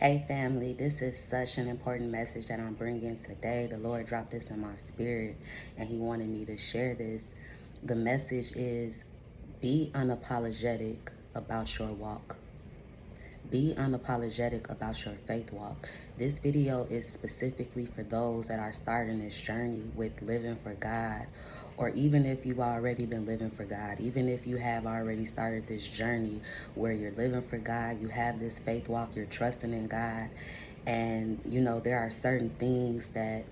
Hey family, this is such an important message that I'm bringing today. The Lord dropped this in my spirit and He wanted me to share this. The message is be unapologetic about your walk. Be unapologetic about your faith walk. This video is specifically for those that are starting this journey with living for God, or even if you've already been living for God, even if you have already started this journey where you're living for God, you have this faith walk, you're trusting in God, and there are certain things that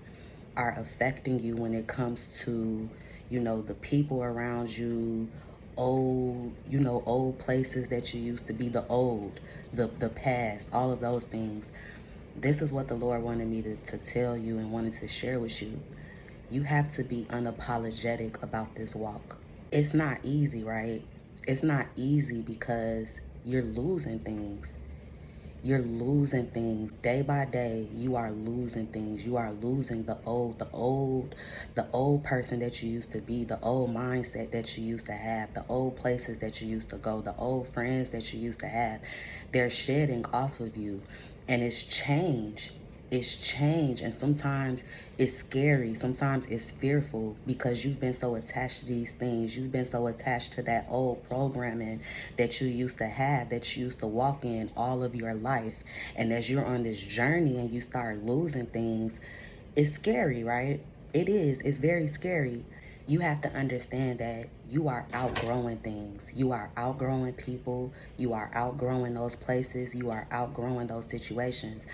are affecting you when it comes to, the people around you, old places that you used to be, the past, all of those things. This is what the Lord wanted me to tell you and wanted to share with you. You have to be unapologetic about this walk. It's not easy, right? It's not easy because you're losing things. You're losing things day by day. You are losing things. You are losing the old person that you used to be, the old mindset that you used to have, the old places that you used to go, the old friends that you used to have. They're shedding off of you, and it's change. It's change, and sometimes it's scary. Sometimes it's fearful because you've been so attached to these things. You've been so attached to that old programming that you used to have, that you used to walk in all of your life. And as you're on this journey and you start losing things, it's scary, right? It is. It's very scary. You have to understand that you are outgrowing things. You are outgrowing people. You are outgrowing those places. You are outgrowing those situations.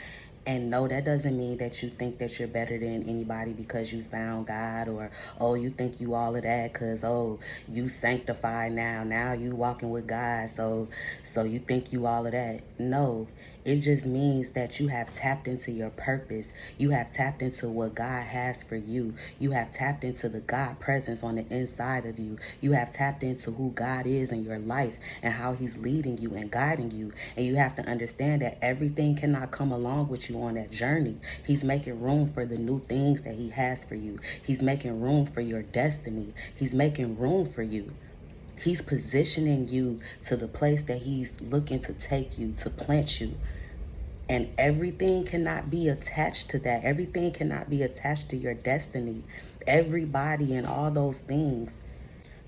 And no, that doesn't mean that you think that you're better than anybody because you found God, or, oh, you think you all of that because, oh, you sanctified now. Now you walking with God, so you think you all of that. No, it just means that you have tapped into your purpose. You have tapped into what God has for you. You have tapped into the God presence on the inside of you. You have tapped into who God is in your life and how He's leading you and guiding you. And you have to understand that everything cannot come along with you on that journey. He's making room for the new things that He has for you. He's making room for your destiny. He's making room for you. He's positioning you to the place that He's looking to take you, to plant you. And everything cannot be attached to that. Everything cannot be attached to your destiny. Everybody and all those things.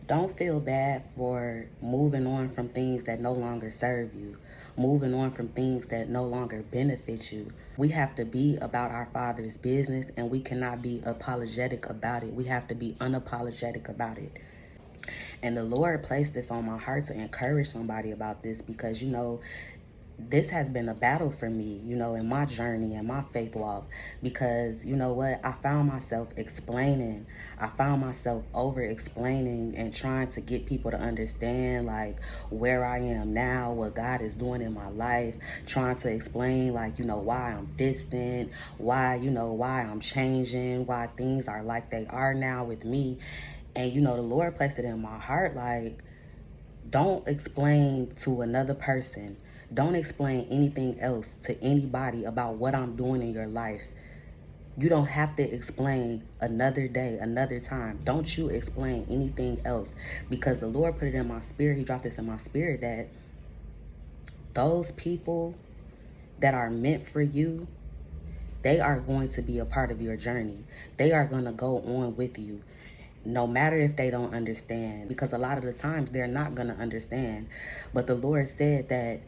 Don't feel bad for moving on from things that no longer serve you, moving on from things that no longer benefit you. We have to be about our Father's business, and we cannot be apologetic about it. We have to be unapologetic about it. And the Lord placed this on my heart to encourage somebody about this because, this has been a battle for me, in my journey and my faith walk, because you know what? I found myself explaining. I found myself over explaining and trying to get people to understand like where I am now, what God is doing in my life, trying to explain like, why I'm distant, why I'm changing, why things are like they are now with me. And the Lord placed it in my heart like, don't explain to another person. Don't explain anything else to anybody about what I'm doing in your life. You don't have to explain another day, another time. Don't you explain anything else, because the Lord put it in my spirit. He dropped this in my spirit that those people that are meant for you, they are going to be a part of your journey. They are going to go on with you. No matter if they don't understand, because a lot of the times they're not going to understand. But the Lord said that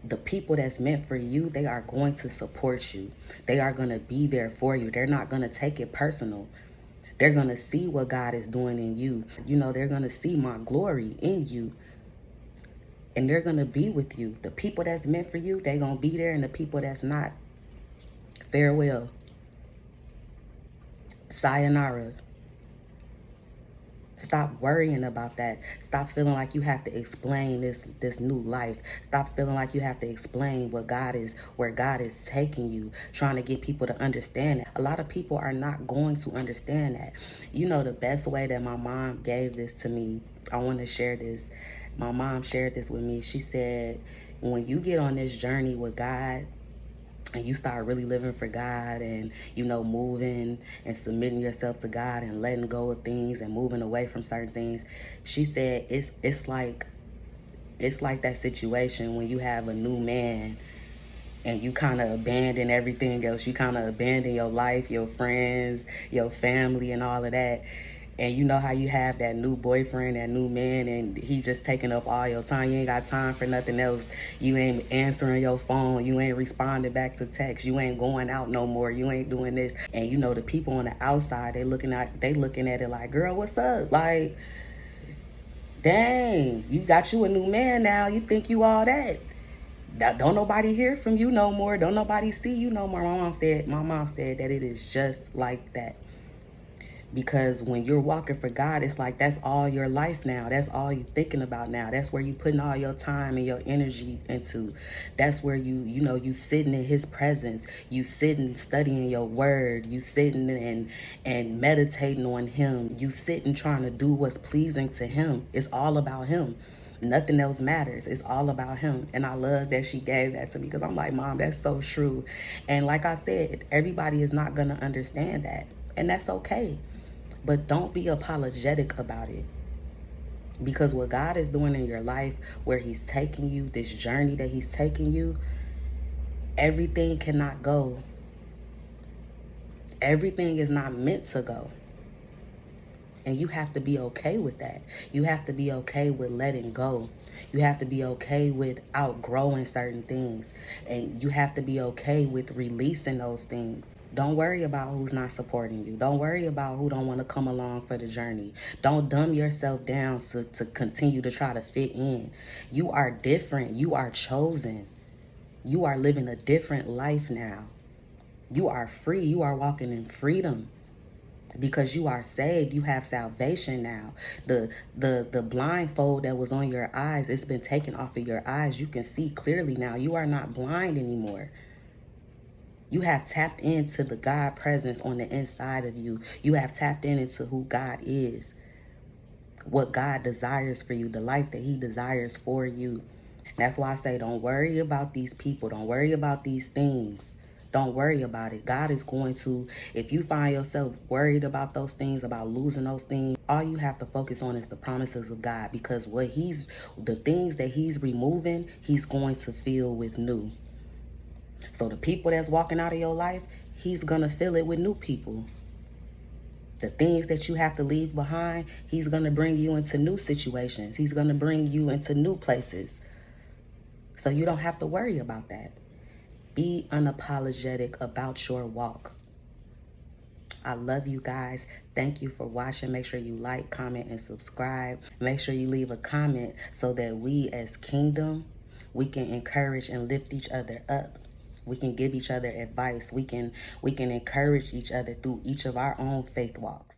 the people that's meant for you, they are going to support you. They are going to be there for you. They're not going to take it personal. They're going to see what God is doing in you. They're going to see my glory in you. And they're going to be with you. The people that's meant for you, they're going to be there. And the people that's not, farewell. Sayonara. Stop worrying about that. Stop feeling like you have to explain this new life. Stop feeling like you have to explain where God is taking you, trying to get people to understand it. A lot of people are not going to understand that. The best way that my mom gave this to me, I want to share this. My mom shared this with me. She said, when you get on this journey with God, and you start really living for God and, moving and submitting yourself to God and letting go of things and moving away from certain things, she said it's like that situation when you have a new man and you kind of abandon everything else. You kind of abandon your life, your friends, your family, and all of that. And you know how you have that new boyfriend, that new man, and he just taking up all your time. You ain't got time for nothing else. You ain't answering your phone. You ain't responding back to text. You ain't going out no more. You ain't doing this. And you know the people on the outside, they looking at it like, girl, what's up? Like, dang, you got you a new man now. You think you all that. Don't nobody hear from you no more. Don't nobody see you no more. My mom said that it is just like that. Because when you're walking for God, it's like that's all your life now. That's all you're thinking about now. That's where you putting all your time and your energy into. That's where you sitting in his presence. You sitting studying your word. You sitting and meditating on him. You sitting trying to do what's pleasing to him. It's all about him. Nothing else matters. It's all about him. And I love that she gave that to me because I'm like, Mom, that's so true. And like I said, everybody is not going to understand that. And that's okay. But don't be apologetic about it. Because what God is doing in your life, where he's taking you, this journey that he's taking you, everything cannot go. Everything is not meant to go. And you have to be okay with that. You have to be okay with letting go. You have to be okay with outgrowing certain things. And you have to be okay with releasing those things. Don't worry about who's not supporting you. Don't worry about who don't want to come along for the journey. Don't dumb yourself down to continue to try to fit in. You are different. You are chosen. You are living a different life now. You are free. You are walking in freedom. Because you are saved, you have salvation now. The blindfold that was on your eyes, it's been taken off of your eyes. You can see clearly now. You are not blind anymore. You have tapped into the God presence on the inside of you. You have tapped into who God is, what God desires for you, the life that he desires for you. That's why I say don't worry about these people. Don't worry about these things. Don't worry about it. God is going to, if you find yourself worried about those things, about losing those things, all you have to focus on is the promises of God, because the things that he's removing, he's going to fill with new. So the people that's walking out of your life, he's going to fill it with new people. The things that you have to leave behind, he's going to bring you into new situations. He's going to bring you into new places. So you don't have to worry about that. Be unapologetic about your walk. I love you guys. Thank you for watching. Make sure you like, comment, and subscribe. Make sure you leave a comment so that we as Kingdom, we can encourage and lift each other up. We can give each other advice. We can encourage each other through each of our own faith walks.